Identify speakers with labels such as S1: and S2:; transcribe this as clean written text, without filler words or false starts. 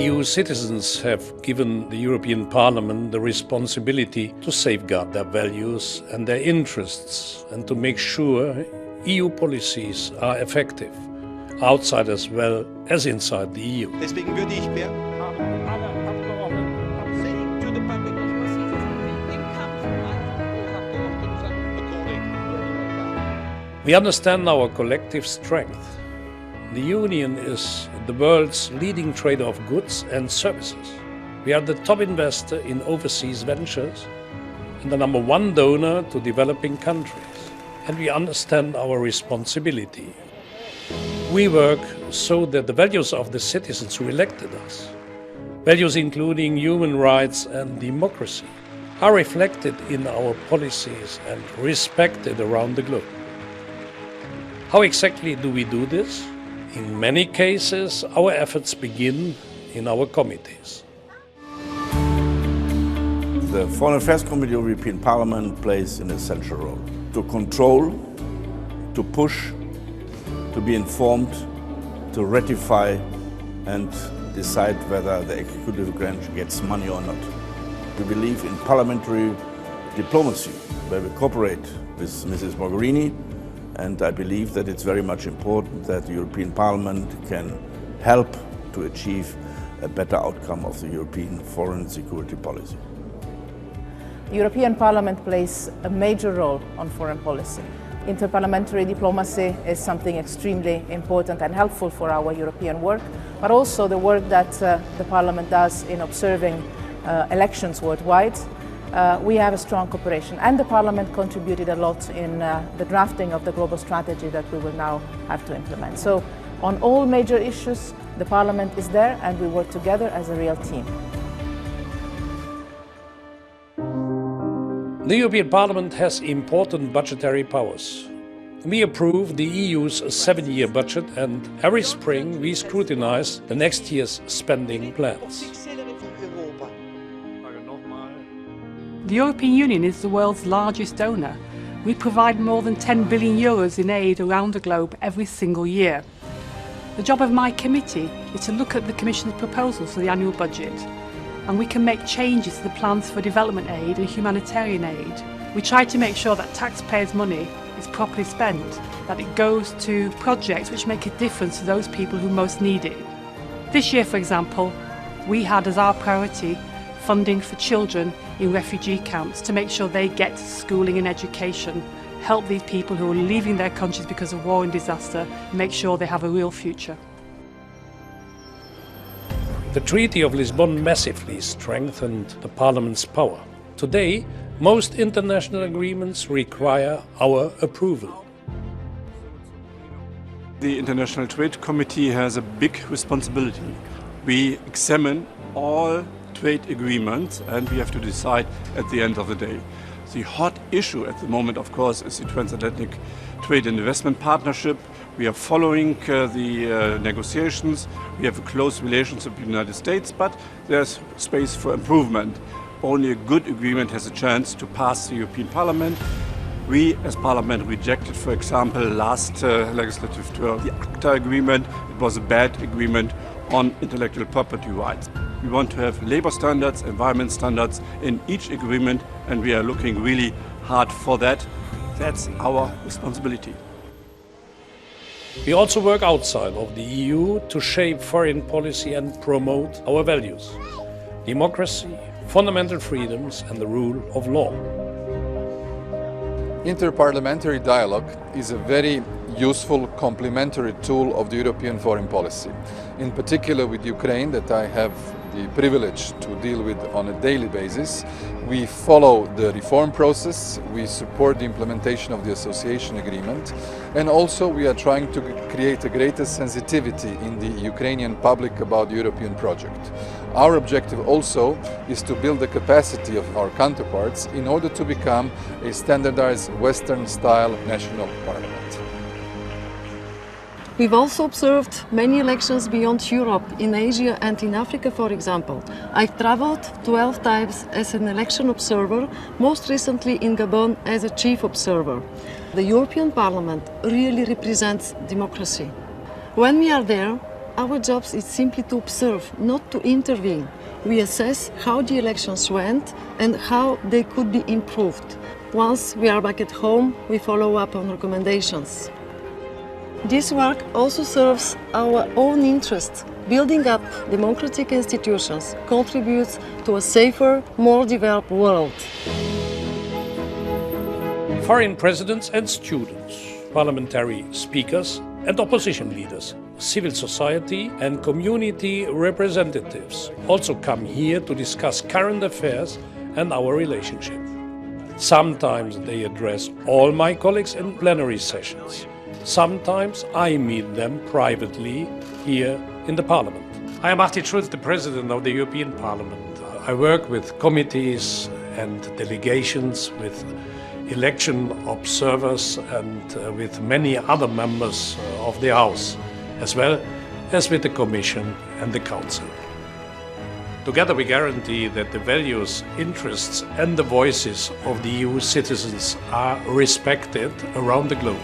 S1: EU citizens have given the European Parliament the responsibility to safeguard their values and their interests and to make sure EU policies are effective, outside as well as inside the EU.
S2: Deswegen würde ich
S1: We understand our collective strength. The Union is the world's leading trader of goods and services. We are the top investor in overseas ventures and the #1 donor to developing countries. And we understand our responsibility. We work so that the values of the citizens who elected us, values including human rights and democracy, are reflected in our policies and respected around the globe. How exactly do we do this? In many cases, our efforts begin in our committees.
S3: The Foreign Affairs Committee of the European Parliament plays an essential role to control, to push, to be informed, to ratify and decide whether the executive branch gets money or not. We believe in parliamentary diplomacy, where we cooperate with Mrs. Mogherini, and I believe that it's very much important that the European Parliament can help to achieve a better outcome of the European foreign security policy.
S4: The European Parliament plays a major role on foreign policy. Interparliamentary diplomacy is something extremely important and helpful for our European work, but also the work that the Parliament does in observing elections worldwide. We have a strong cooperation, and the Parliament contributed a lot in the drafting of the global strategy that we will now have to implement. So on all major issues, the Parliament is there and we work together as a real team.
S1: The European Parliament has important budgetary powers. We approve the EU's 7-year budget, and every spring we scrutinize the next year's spending plans.
S5: The European Union is the world's largest donor. We provide more than 10 billion euros in aid around the globe every single year. The job of my committee is to look at the Commission's proposals for the annual budget, and we can make changes to the plans for development aid and humanitarian aid. We try to make sure that taxpayers' money is properly spent, that it goes to projects which make a difference to those people who most need it. This year, for example, we had as our priority funding for children in refugee camps to make sure they get schooling and education, help these people who are leaving their countries because of war and disaster, and make sure they have a real future.
S1: The Treaty of Lisbon massively strengthened the Parliament's power. Today, most international agreements require our approval.
S6: The International Trade Committee has a big responsibility. We examine all trade agreements and we have to decide at the end of the day. The hot issue at the moment, of course, is the Transatlantic Trade and Investment Partnership. We are following the negotiations. We have a close relationship with the United States, but there's space for improvement. Only a good agreement has a chance to pass the European Parliament. We, as Parliament, rejected, for example, last legislative term, the ACTA agreement. It was a bad agreement on intellectual property rights. We want to have labor standards, environment standards in each agreement, and we are looking really hard for that. That's our responsibility.
S1: We also work outside of the EU to shape foreign policy and promote our values: democracy, fundamental freedoms and the rule of law.
S7: Interparliamentary dialogue is a very useful complementary tool of the European foreign policy. In particular with Ukraine, that I have the privilege to deal with on a daily basis. We follow the reform process, we support the implementation of the association agreement, and also we are trying to create a greater sensitivity in the Ukrainian public about the European project. Our objective also is to build the capacity of our counterparts in order to become a standardized Western-style national parliament.
S8: We've also observed many elections beyond Europe, in Asia and in Africa, for example. I've traveled 12 times as an election observer, most recently in Gabon as a chief observer. The European Parliament really represents democracy. When we are there, our job is simply to observe, not to intervene. We assess how the elections went and how they could be improved. Once we are back at home, we follow up on recommendations. This work also serves our own interests. Building up democratic institutions contributes to a safer, more developed world.
S1: Foreign presidents and students, parliamentary speakers and opposition leaders, civil society and community representatives also come here to discuss current affairs and our relationship. Sometimes they address all my colleagues in plenary sessions. Sometimes I meet them privately here in the Parliament. I am Martin Schulz, the President of the European Parliament. I work with committees and delegations, with election observers and with many other members of the House, as well as with the Commission and the Council. Together we guarantee that the values, interests and the voices of the EU citizens are respected around the globe.